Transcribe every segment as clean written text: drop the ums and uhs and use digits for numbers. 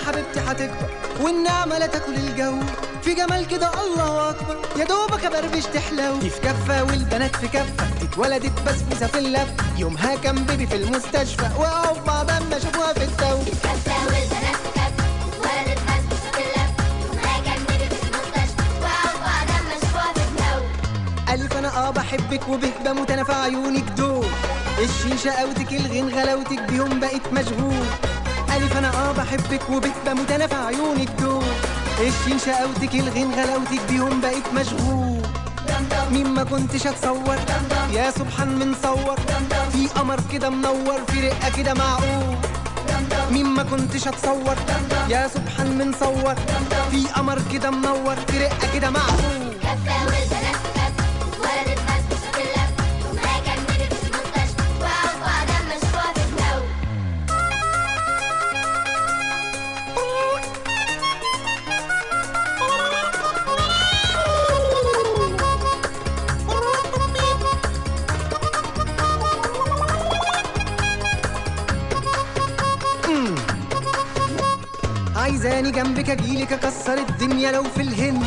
حبيبتي هتكبر والنعمة لا تاكل الجو، في جمال كده الله أكبر، يا دوبك أبربش تحلو. دي في كفة والبنات في كفة، اتولدت بسبوسة في اللف، يومها كان بيبي في المستشفى وقعوا في بعض أما شافوها في التو. في كفة والبنات في كفة، اتولدت بسبوسة في اللف، يومها كان بيبي في المستشفى وقعوا في بعض أما شافوها في التو. ألف أنا بحبك وبه بموت أنا في عيونك دول، الشيشة قوتك الغين غلاوتك بيهم بقيت مشغول. ألف أنا بحبك وبه بموت أنا في عيونك دول، الشيشة قوتك الغين غلاوتك بيهم بقيت مشغول. مين ما كنتش اتصور يا سبحان من صور، في قمر كده منور في رقة كده معقول. مين ما كنتش اتصور يا سبحان من صور، في قمر كده منور في رقة كده معقول. كفة والبنات في كفة، اتولدت بسبوسة في اللف، يومها كان بيبي في المستشفى وقعوا في بعض أما شافوها في التو. عايزاني جنبك اجيلك اكسر الدنيا لو في الهند،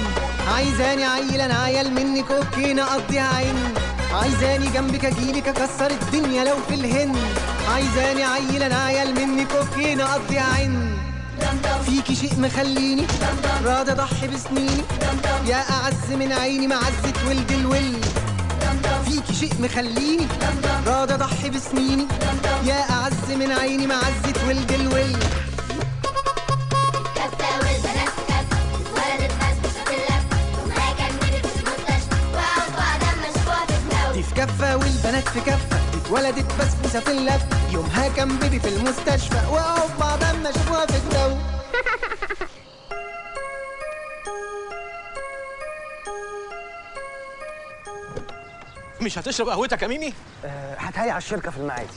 عايزاني عيل انا عيل منك اوكي نقضيها عين. عايزاني جنبك اجيلك اكسر الدنيا لو في الهند، عايزاني عيل انا عيل منك اوكي نقضيها عين. فيكي شيء مخليني راضي اضحي بسنيني، يا اعز من عيني معزة ولد الولد. فيكي شيء مخليني راضي اضحي بسنيني، يا اعز من عيني معزة ولد الولد. في كفة والبنات في كفة، اتولدت بسبوسة في اللف، يومها كان بيبي في المستشفى وقعوا في بعض أما شافوها في التو. مش هتشرب قهوتك يا ميمي؟ هتهيأ على الشركة في المعادي.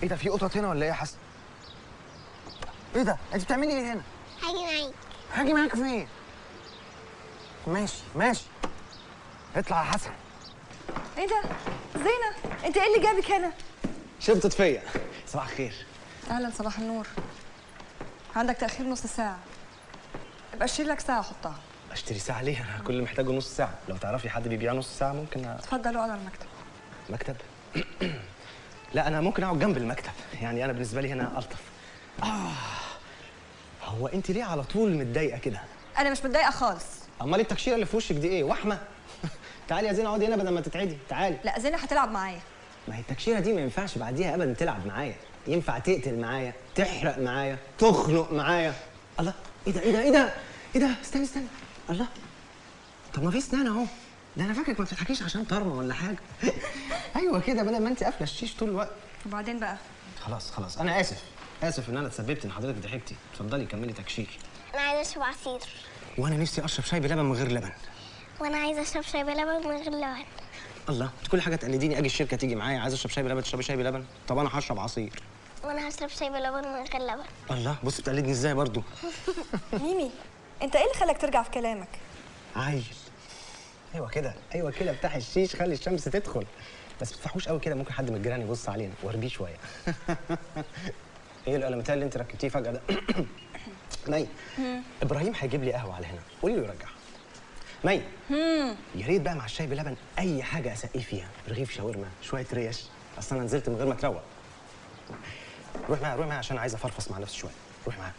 ايه ده، في قطط هنا ولا ايه يا حسن؟ ايه ده؟ انت بتعملي ايه هنا؟ هاجي معاك. هاجي معاك فين؟ ماشي ماشي. اطلع يا حسن. ايه ده؟ زينة، انت ايه اللي جابك هنا؟ شبطت فيا. صباح الخير. اهلا، صباح النور. عندك تأخير نص ساعة، ابقى اشتري لك ساعة حطها. اشتري ساعة ليه؟ انا كل اللي محتاجه نص ساعة، لو تعرفي حد بيبيع نص ساعة ممكن اتفضل اقعد على المكتب. مكتب؟ لا انا ممكن اقعد جنب المكتب، يعني انا بالنسبة لي هنا ألطف. هو انت ليه على طول متضايقة كده؟ انا مش متضايقة خالص. امال التكشيرة اللي في وشك دي ايه؟ وحمة؟ تعالي يا زينة اقعدي هنا بدل ما تتعدي، تعالي. لا، زينة هتلعب معايا. ما هي التكشيرة دي ما ينفعش بعديها ابدا تلعب معايا، ينفع تقتل معايا، تحرق معايا، تخنق معايا. الله، ايه ده ايه ده ايه ده؟ ايه ده؟ استني استني. الله، طب ما في اسنان اهو. ده انا فاكرك ما بتضحكيش عشان طرمه ولا حاجه. ايوه كده، بدل ما انت قافله الشيش طول الوقت. وبعدين بقى؟ خلاص خلاص، انا اسف ان انا اتسببت ان حضرتك ضحكتي. اتفضلي كملي تكشير. أنا عايزة أشرب عصير. وانا نفسي اشرب شاي بلبن من غير لبن. وأنا عايزة أشرب شاي بلبن من غير لبن. الله، انت كل حاجه تقلديني، اجي الشركه تيجي معايا عايز اشرب شاي بلبن تشربي شاي بلبن. طب انا هشرب عصير. وأنا هشرب شاي بلبن من غير لبن. الله، بص بتقلدني ازاي برضو. ميمي، انت ايه اللي خلاك ترجع في كلامك؟ عايل. ايوه كده ايوه كده، افتحي الشيش خلي الشمس تدخل، بس ما تفتحوش قوي كده، ممكن حد من الجيران يبص علينا، واربيه شويه. ايه القلمتين اللي انت ركبتيه فجاه ده؟ مي، ابراهيم هيجيب لي قهوه على هنا، قولي له يرجعها. مي، يا ريت بقى مع الشاي بلبن اي حاجه اسقيه فيها، رغيف شاورما، شويه ريش، اصل انا نزلت من غير ما اتروق. روح معايا روح معايا عشان عايز افرفص مع نفسي شويه، روح معايا.